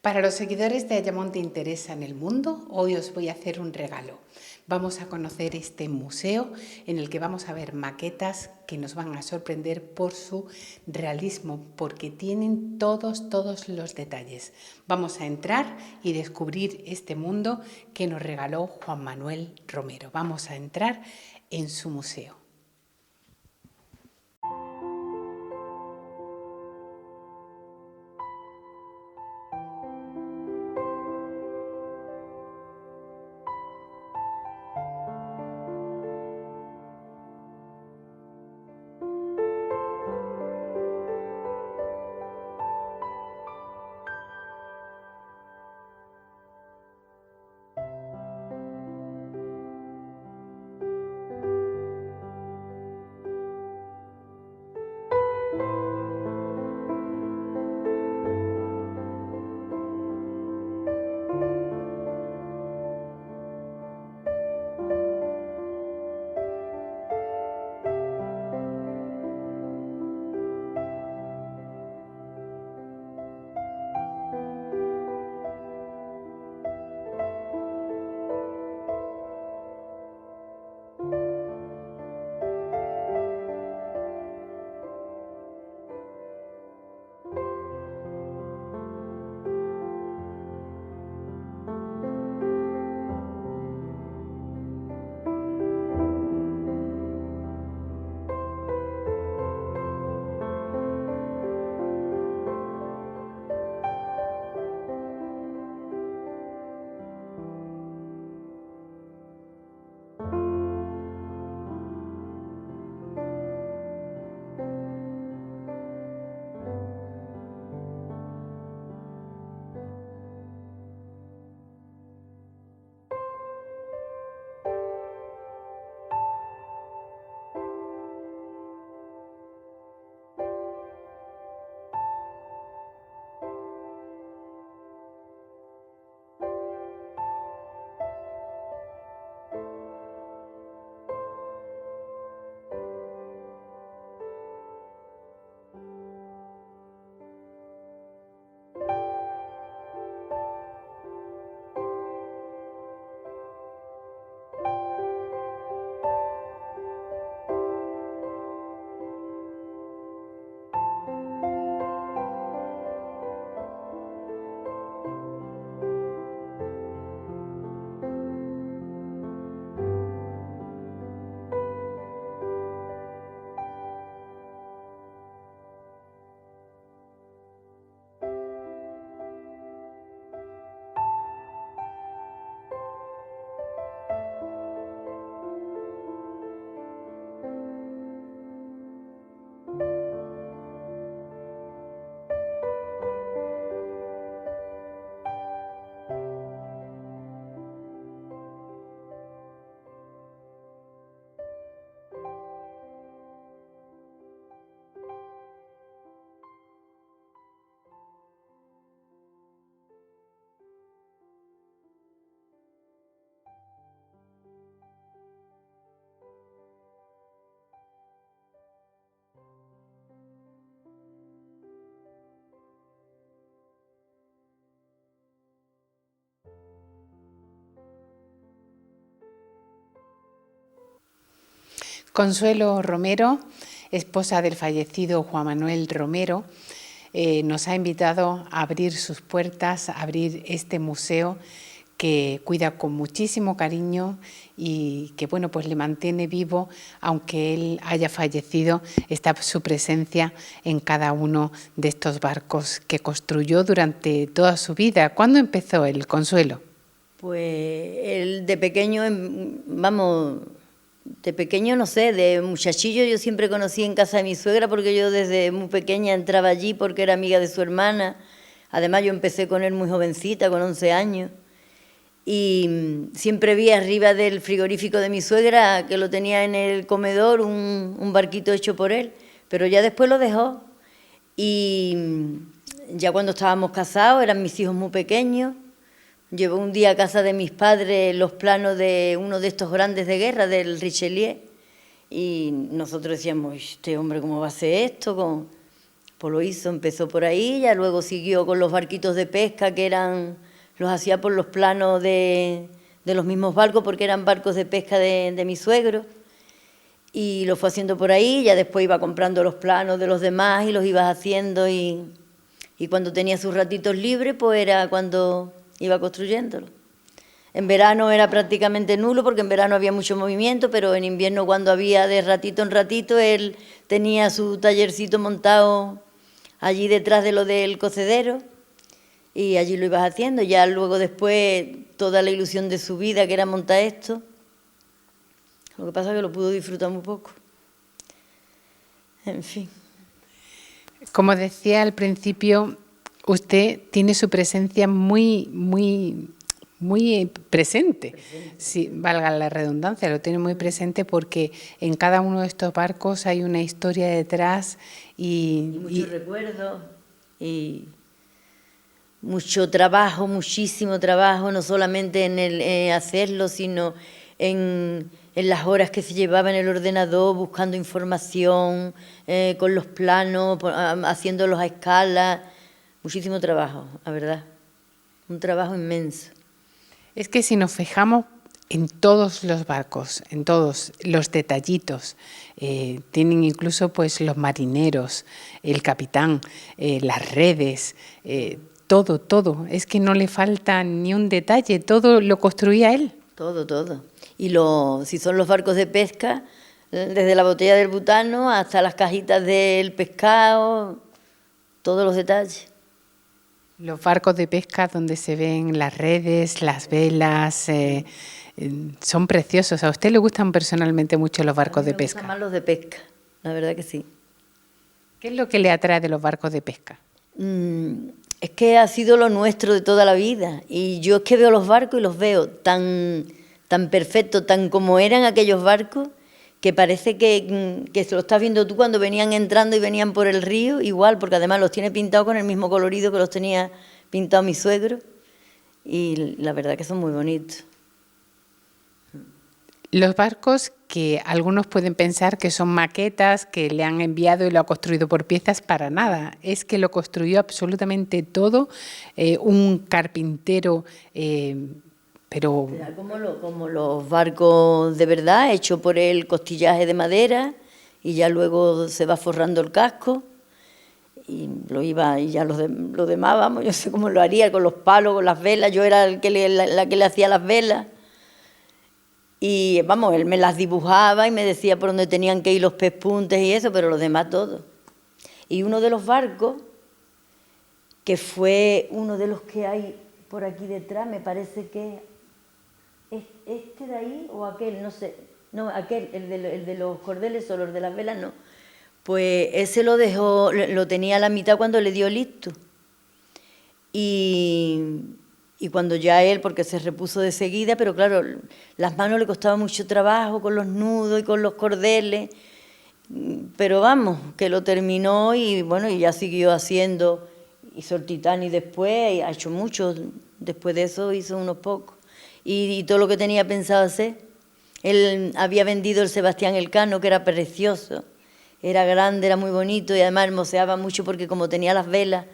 Para los seguidores de Ayamonte Interesa en el Mundo, hoy os voy a hacer un regalo. Vamos a conocer este museo en el que vamos a ver maquetas que nos van a sorprender por su realismo, porque tienen todos los detalles. Vamos a entrar y descubrir este mundo que nos regaló Juan Manuel Romero. Vamos a entrar en su museo. Consuelo Romero, esposa del fallecido Juan Manuel Romero, nos ha invitado a abrir sus puertas, a abrir este museo que cuida con muchísimo cariño y que bueno, pues le mantiene vivo, aunque él haya fallecido, está su presencia en cada uno de estos barcos que construyó durante toda su vida. ¿Cuándo empezó el Consuelo? Pues él de pequeño, de pequeño no sé, de muchachillo yo siempre conocí en casa de mi suegra porque yo desde muy pequeña entraba allí porque era amiga de su hermana. Además yo empecé con él muy jovencita, con 11 años. Y siempre vi arriba del frigorífico de mi suegra, que lo tenía en el comedor, un barquito hecho por él, pero ya después lo dejó. Y ya cuando estábamos casados, eran mis hijos muy pequeños, llevó un día a casa de mis padres los planos de uno de estos grandes de guerra, del Richelieu, y nosotros decíamos, este hombre, ¿cómo va a hacer esto? Pues lo hizo, empezó por ahí, ya luego siguió con los barquitos de pesca que los hacía por los planos de los mismos barcos, porque eran barcos de pesca de mi suegro. Y lo fue haciendo por ahí, ya después iba comprando los planos de los demás y los ibas haciendo, y cuando tenía sus ratitos libres, pues era cuando iba construyéndolo. En verano era prácticamente nulo, porque en verano había mucho movimiento, pero en invierno, cuando había de ratito en ratito, él tenía su tallercito montado allí detrás de lo del cocedero, y allí lo ibas haciendo. Ya luego después, toda la ilusión de su vida, que era montar esto, lo que pasa es que lo pudo disfrutar muy poco. En fin. Como decía al principio, usted tiene su presencia muy presente, si valga la redundancia, lo tiene muy presente, porque en cada uno de estos barcos hay una historia detrás y muchos recuerdos y mucho trabajo, muchísimo trabajo, no solamente en el hacerlo, sino en las horas que se llevaba en el ordenador buscando información, con los planos, haciéndolos a escala. Muchísimo trabajo, la verdad. Un trabajo inmenso. Es que si nos fijamos en todos los barcos, en todos los detallitos, tienen incluso pues los marineros, el capitán, las redes, todo. Es que no le falta ni un detalle, todo lo construía él. Todo. Y si son los barcos de pesca, desde la botella del butano hasta las cajitas del pescado, todos los detalles. Los barcos de pesca donde se ven las redes, las velas, son preciosos. ¿A usted le gustan personalmente mucho los barcos de pesca? Me gustan más los de pesca, la verdad que sí. ¿Qué es lo que le atrae de los barcos de pesca? Es que ha sido lo nuestro de toda la vida, y yo es que veo los barcos y los veo tan perfectos, tan como eran aquellos barcos, que parece que se lo estás viendo tú cuando venían entrando y venían por el río, igual, porque además los tiene pintados con el mismo colorido que los tenía pintados mi suegro, y la verdad que son muy bonitos. Los barcos, que algunos pueden pensar que son maquetas que le han enviado y lo ha construido por piezas, para nada. Es que lo construyó absolutamente todo, un carpintero, pero... Era como los barcos de verdad, hecho por el costillaje de madera, y ya luego se va forrando el casco, y ya lo demás, vamos, yo sé cómo lo haría, con los palos, con las velas. Yo era la que le hacía las velas. Y vamos, él me las dibujaba y me decía por dónde tenían que ir los pespuntes y eso, pero los demás todo. Y uno de los barcos, que fue uno de los que hay por aquí detrás, me parece que es este de ahí o aquel, no sé, no, aquel, el de los cordeles o los de las velas, no. Pues ese lo tenía a la mitad cuando le dio listo. Y cuando ya él, porque se repuso de seguida, pero claro, las manos le costaba mucho trabajo con los nudos y con los cordeles, pero vamos, que lo terminó, y bueno, y ya siguió haciendo, hizo el Titanic después, y ha hecho mucho, después de eso hizo unos pocos, y todo lo que tenía pensado hacer. Él había vendido el Sebastián Elcano, que era precioso, era grande, era muy bonito, y además hermoseaba mucho porque como tenía las velas,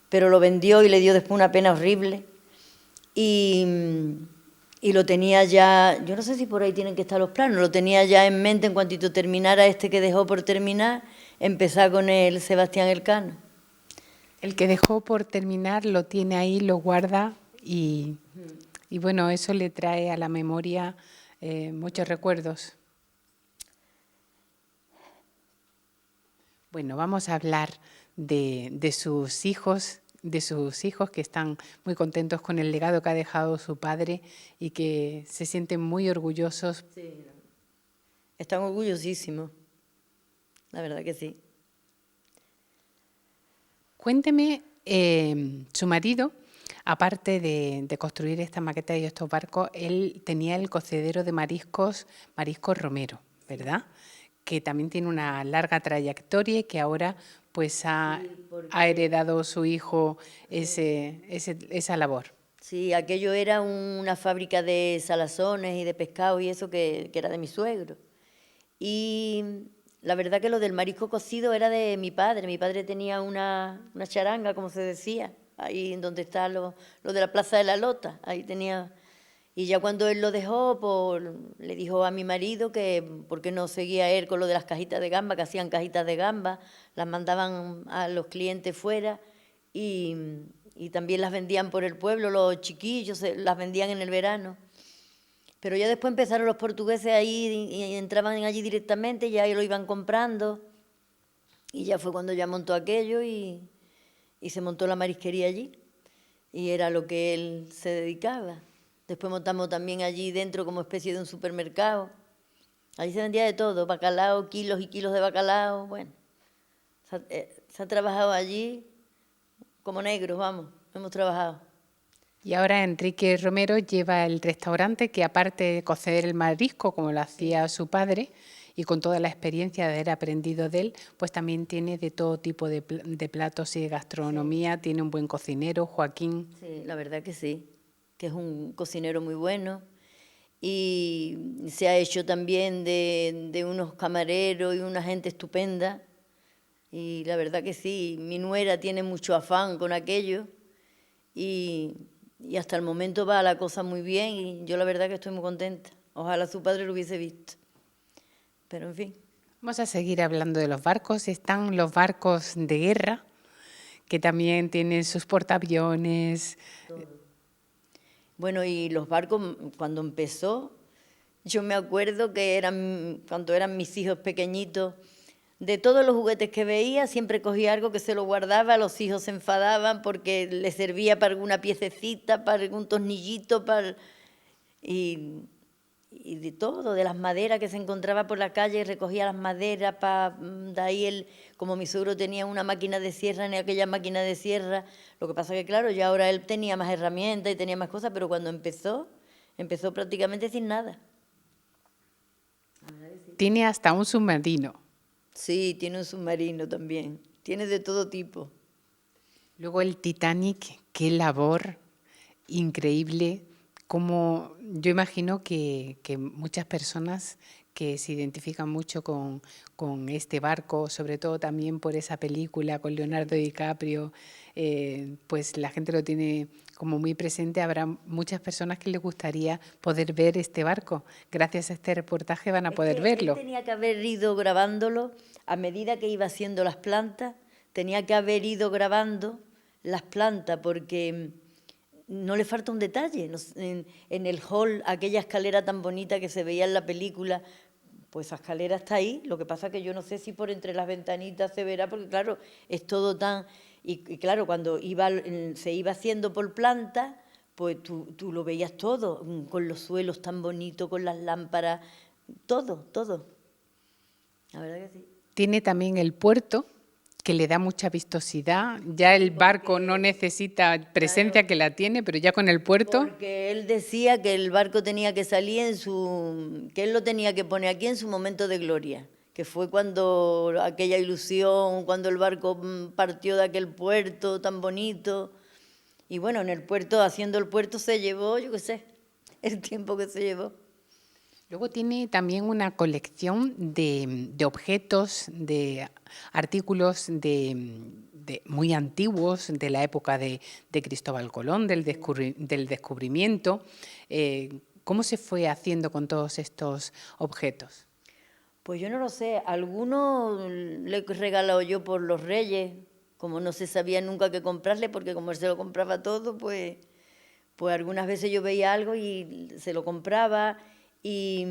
pero lo vendió y le dio después una pena horrible. Y lo tenía ya, yo no sé si por ahí tienen que estar los planos, lo tenía ya en mente en cuantito terminara este que dejó por terminar, empezar con el Sebastián Elcano. El que dejó por terminar lo tiene ahí, lo guarda, y bueno, eso le trae a la memoria muchos recuerdos. Bueno, vamos a hablar de sus hijos, que están muy contentos con el legado que ha dejado su padre y que se sienten muy orgullosos. Sí, están orgullosísimos, la verdad que sí. Cuénteme, su marido, aparte de construir esta maqueta y estos barcos, él tenía el cocedero de mariscos Romero, ¿verdad? Que también tiene una larga trayectoria y que ahora pues ha heredado su hijo esa labor. Sí, aquello era una fábrica de salazones y de pescado y eso que era de mi suegro. Y la verdad que lo del marisco cocido era de mi padre. Mi padre tenía una charanga, como se decía, ahí en donde está lo de la Plaza de la Lota. Ahí tenía... Y ya cuando él lo dejó, pues le dijo a mi marido que por qué no seguía él con lo de las cajitas de gamba, que hacían cajitas de gamba, las mandaban a los clientes fuera y también las vendían por el pueblo, los chiquillos las vendían en el verano. Pero ya después empezaron los portugueses ahí y entraban allí directamente, ya lo iban comprando y ya fue cuando ya montó aquello y se montó la marisquería allí y era lo que él se dedicaba. Después montamos también allí dentro como especie de un supermercado. Allí se vendía de todo, bacalao, kilos y kilos de bacalao. Bueno, se ha trabajado allí como negros, vamos, hemos trabajado. Y ahora Enrique Romero lleva el restaurante que, aparte de cocer el marisco, como lo hacía su padre, y con toda la experiencia de haber aprendido de él, pues también tiene de todo tipo de platos y de gastronomía. Sí. Tiene un buen cocinero, Joaquín. Sí, la verdad que sí, que es un cocinero muy bueno. Y se ha hecho también de unos camareros y una gente estupenda. Y la verdad que sí, mi nuera tiene mucho afán con aquello. Y hasta el momento va la cosa muy bien y yo la verdad que estoy muy contenta. Ojalá su padre lo hubiese visto. Pero en fin. Vamos a seguir hablando de los barcos. Están los barcos de guerra, que también tienen sus portaaviones. Todo. Bueno, y los barcos, cuando empezó, yo me acuerdo que cuando eran mis hijos pequeñitos, de todos los juguetes que veía, siempre cogía algo que se lo guardaba, los hijos se enfadaban porque les servía para alguna piececita, para algún tornillito, y de todo, de las maderas que se encontraba por la calle, recogía las maderas, de ahí como mi suegro tenía una máquina de sierra, en aquella máquina de sierra, lo que pasa que claro, ya ahora él tenía más herramientas y tenía más cosas, pero cuando empezó prácticamente sin nada. Tiene hasta un submarino. Sí, tiene un submarino también, tiene de todo tipo. Luego el Titanic, qué labor increíble. Como yo imagino que muchas personas que se identifican mucho con este barco, sobre todo también por esa película con Leonardo DiCaprio, pues la gente lo tiene como muy presente. Habrá muchas personas que les gustaría poder ver este barco. Gracias a este reportaje van a poder verlo. Él tenía que haber ido grabándolo a medida que iba haciendo las plantas, tenía que haber ido grabando las plantas porque no le falta un detalle. En el hall, aquella escalera tan bonita que se veía en la película, pues esa escalera está ahí, lo que pasa que yo no sé si por entre las ventanitas se verá, porque claro, es todo tan... Y claro, cuando se iba haciendo por planta, pues tú lo veías todo, con los suelos tan bonitos, con las lámparas, todo, todo. La verdad que sí. Tiene también el puerto, que le da mucha vistosidad. Ya el barco no necesita presencia, claro, que la tiene, pero ya con el puerto... Porque él decía que el barco tenía que salir que él lo tenía que poner aquí en su momento de gloria, que fue cuando aquella ilusión, cuando el barco partió de aquel puerto tan bonito. Y bueno, en el puerto, haciendo el puerto se llevó, yo qué sé, el tiempo que se llevó. Luego tiene también una colección de objetos, de artículos muy antiguos, de la época de Cristóbal Colón, del descubrimiento. ¿Cómo se fue haciendo con todos estos objetos? Pues yo no lo sé, algunos le he regalado yo por los Reyes, como no se sabía nunca qué comprarle, porque como él se lo compraba todo, pues algunas veces yo veía algo y se lo compraba. Y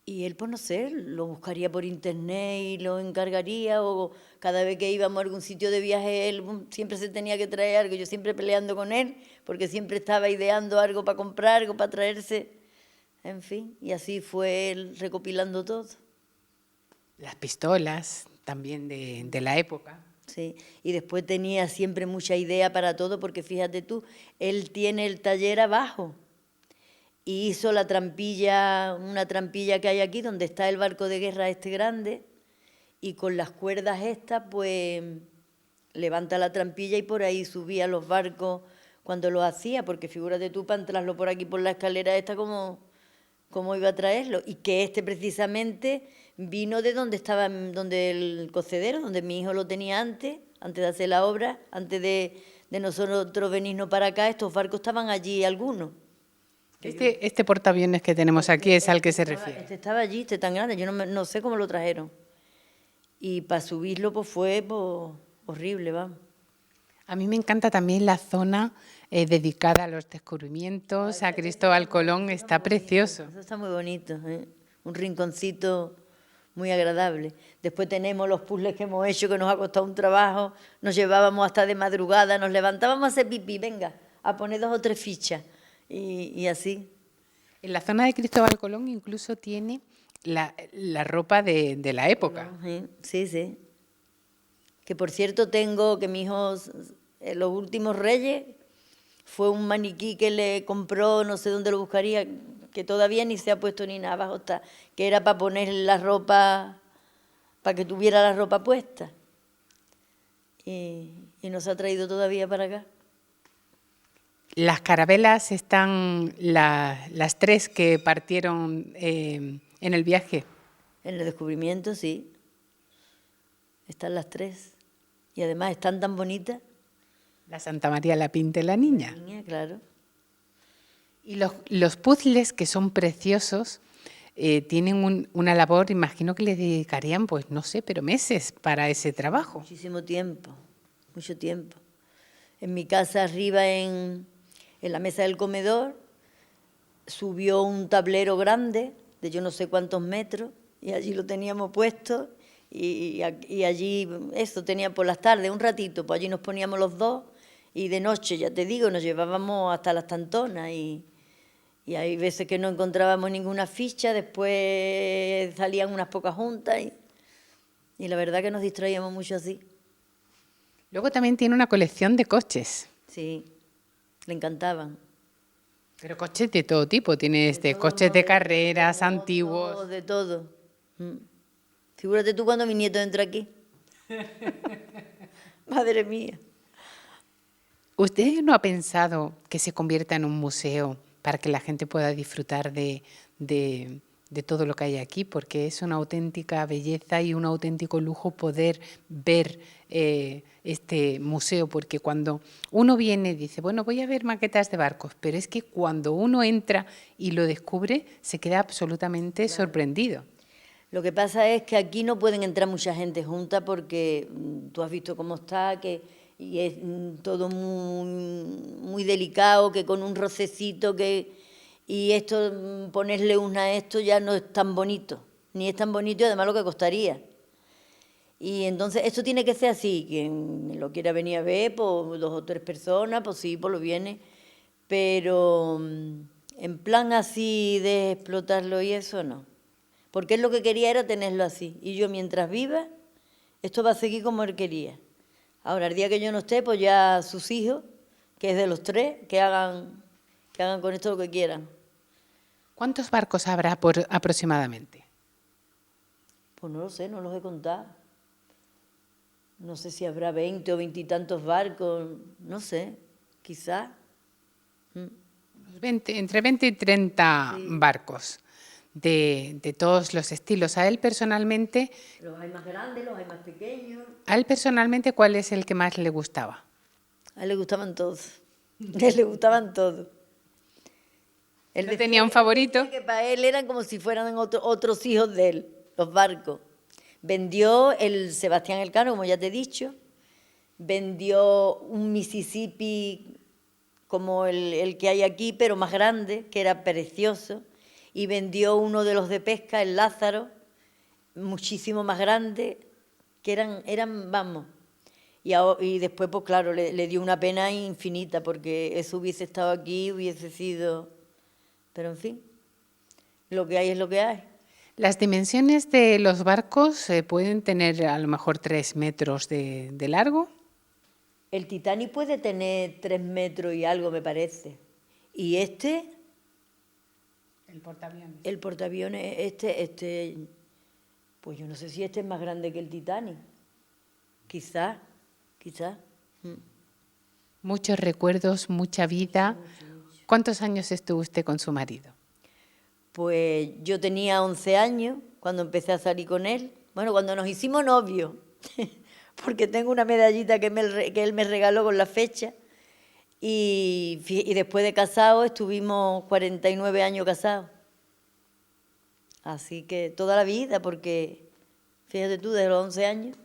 él, pues no sé, lo buscaría por internet y lo encargaría, o cada vez que íbamos a algún sitio de viaje, él siempre se tenía que traer algo, yo siempre peleando con él, porque siempre estaba ideando algo para comprar, algo para traerse, en fin, y así fue él recopilando todo. Las pistolas también de la época. Sí, y después tenía siempre mucha idea para todo, porque fíjate tú, él tiene el taller abajo, y hizo una trampilla que hay aquí, donde está el barco de guerra este grande, y con las cuerdas estas, pues, levanta la trampilla y por ahí subía los barcos cuando lo hacía, porque figúrate tú, para entrarlo por aquí por la escalera esta, cómo iba a traerlo. Y que precisamente, vino de donde estaba, donde el cocedero, donde mi hijo lo tenía antes de hacer la obra, antes de nosotros venirnos para acá, estos barcos estaban allí algunos. Este portaaviones que tenemos aquí es al que se refiere. Este estaba allí, este tan grande, yo no sé cómo lo trajeron. Y para subirlo pues fue horrible, vamos. A mí me encanta también la zona dedicada a los descubrimientos, a Cristóbal Colón, está precioso. Eso está muy bonito, ¿eh? Un rinconcito muy agradable. Después tenemos los puzzles que hemos hecho, que nos ha costado un trabajo, nos llevábamos hasta de madrugada, nos levantábamos a hacer pipí, venga, a poner 2 o 3 fichas, y así. En la zona de Cristóbal Colón incluso tiene la ropa de la época. Sí, sí. Que por cierto tengo que mi hijo, en los últimos Reyes, fue un maniquí que le compró, no sé dónde lo buscaría, que todavía ni se ha puesto ni nada abajo está, que era para poner la ropa, para que tuviera la ropa puesta. Y nos ha traído todavía para acá. Las carabelas están las 3 que partieron en el viaje. En el descubrimiento, sí. Están las 3. Y además están tan bonitas. La Santa María, la Pinta y la Niña. La niña, claro. Y los puzzles, que son preciosos, tienen una labor, imagino que le dedicarían, pues no sé, pero meses para ese trabajo. Muchísimo tiempo, mucho tiempo. En mi casa arriba, en la mesa del comedor, subió un tablero grande, de yo no sé cuántos metros, y allí lo teníamos puesto, y allí, eso, tenía por las tardes, un ratito, pues allí nos poníamos los dos, y de noche, ya te digo, nos llevábamos hasta las tantonas, y hay veces que no encontrábamos ninguna ficha, después salían unas pocas juntas, y la verdad que nos distraíamos mucho así. Luego también tiene una colección de coches. Sí, le encantaban. Pero coches de todo tipo, tiene coches de carreras, antiguos. De todo. Figúrate tú cuando mi nieto entra aquí. Madre mía. ¿Usted no ha pensado que se convierta en un museo para que la gente pueda disfrutar de todo lo que hay aquí? Porque es una auténtica belleza y un auténtico lujo poder ver este museo, porque cuando uno viene dice, bueno, voy a ver maquetas de barcos, pero es que cuando uno entra y lo descubre, se queda absolutamente sorprendido. Lo que pasa es que aquí no pueden entrar mucha gente junta porque tú has visto cómo está, y es todo muy delicado, que con un rocecito, y esto, ponerle esto ya no es tan bonito, ni es tan bonito y además lo que costaría. Y entonces esto tiene que ser así, quien lo quiera venir a ver, pues 2 o 3 personas, pues sí, pues lo viene, pero en plan así de explotarlo y eso no. Porque él lo que quería era tenerlo así. Y yo, mientras viva, esto va a seguir como él quería. Ahora, el día que yo no esté, pues ya sus hijos, que es de los 3, que hagan con esto lo que quieran. ¿Cuántos barcos habrá aproximadamente? Pues no lo sé, no los he contado. No sé si habrá 20 o 20 y tantos barcos, no sé, quizás. Entre 20 y 30 sí. Barcos. De todos los estilos. A él personalmente... Los hay más grandes, los hay más pequeños. A él personalmente, ¿cuál es el que más le gustaba? A él le gustaban todos. A él le gustaban todos. Él tenía un favorito. Que para él eran como si fueran otros hijos de él, los barcos. Vendió el Sebastián Elcano, como ya te he dicho. Vendió un Mississippi como el que hay aquí, pero más grande, que era precioso. Y vendió uno de los de pesca, el Lázaro, muchísimo más grande, que eran vamos. Y después, pues claro, le dio una pena infinita, porque eso hubiese estado aquí, hubiese sido... Pero en fin, lo que hay es lo que hay. Las dimensiones de los barcos pueden tener a lo mejor 3 metros de largo. El Titanic puede tener 3 metros y algo, me parece. Y este... El portaaviones, pues yo no sé si este es más grande que el Titanic. Quizás. Muchos recuerdos, mucha vida. Mucho. ¿Cuántos años estuvo usted con su marido? Pues yo tenía 11 años cuando empecé a salir con él. Bueno, cuando nos hicimos novios, porque tengo una medallita que él me regaló con la fecha. Y después de casado estuvimos 49 años casados. Así que toda la vida, porque fíjate tú, desde los 11 años,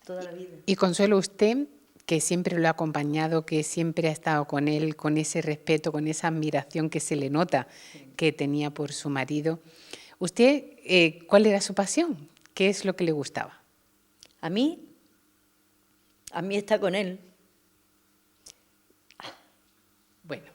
toda la vida. Y Consuelo, usted, que siempre lo ha acompañado, que siempre ha estado con él, con ese respeto, con esa admiración que se le nota que tenía por su marido, ¿usted cuál era su pasión? ¿Qué es lo que le gustaba? A mí está con él. Bueno,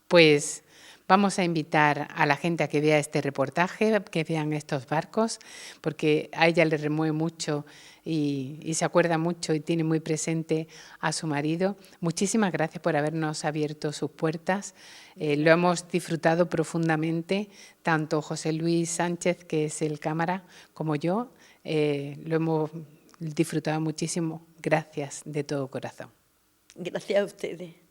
pues vamos a invitar a la gente a que vea este reportaje, que vean estos barcos, porque a ella le remueve mucho y se acuerda mucho y tiene muy presente a su marido. Muchísimas gracias por habernos abierto sus puertas. Lo hemos disfrutado profundamente, tanto José Luis Sánchez, que es el cámara, como yo. Lo hemos disfrutado muchísimo. Gracias de todo corazón. Gracias a ustedes.